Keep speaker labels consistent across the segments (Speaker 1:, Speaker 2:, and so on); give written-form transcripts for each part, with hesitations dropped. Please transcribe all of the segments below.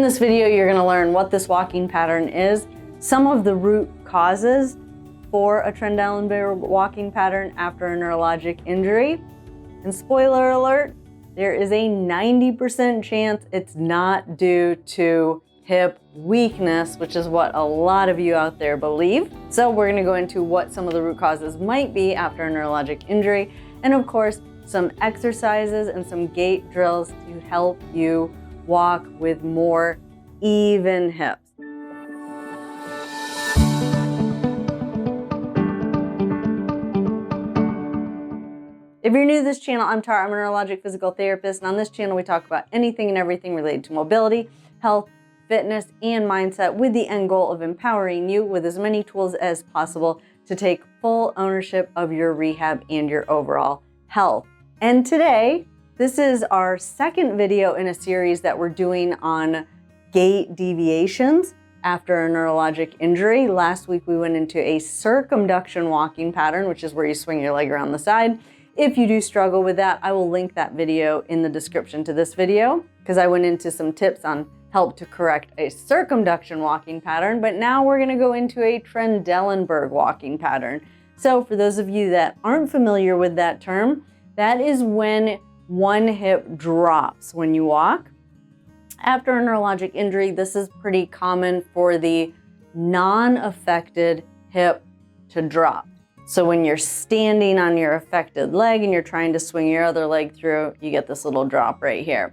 Speaker 1: In this video, you're going to learn what this walking pattern is, some of the root causes for a Trendelenburg walking pattern after a neurologic injury, and spoiler alert, there is a 90% chance it's not due to hip weakness, which is what a lot of you out there believe. So we're going to go into what some of the root causes might be after a neurologic injury, and of course, some exercises and some gait drills to help you walk with more even hips. If you're new to this channel, I'm Tara. I'm a neurologic physical therapist, and on this channel we talk about anything and everything related to mobility, health, fitness, and mindset, with the end goal of empowering you with as many tools as possible to take full ownership of your rehab and your overall health. And today, this is our second video in a series that we're doing on gait deviations after a neurologic injury. Last week we went into a circumduction walking pattern, which is where you swing your leg around the side. If you do struggle with that, I will link that video in the description to this video, because I went into some tips on help to correct a circumduction walking pattern, but now we're going to go into a Trendelenburg walking pattern. So for those of you that aren't familiar with that term, that is when one hip drops when you walk. After a neurologic injury, this is pretty common for the non-affected hip to drop. So when you're standing on your affected leg and you're trying to swing your other leg through, you get this little drop right here.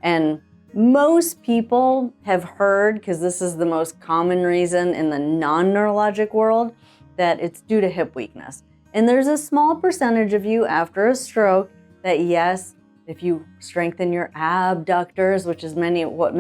Speaker 1: And most people have heard, because this is the most common reason in the non-neurologic world, that it's due to hip weakness. And there's a small percentage of you after a stroke that, yes, if you strengthen your abductors, which is what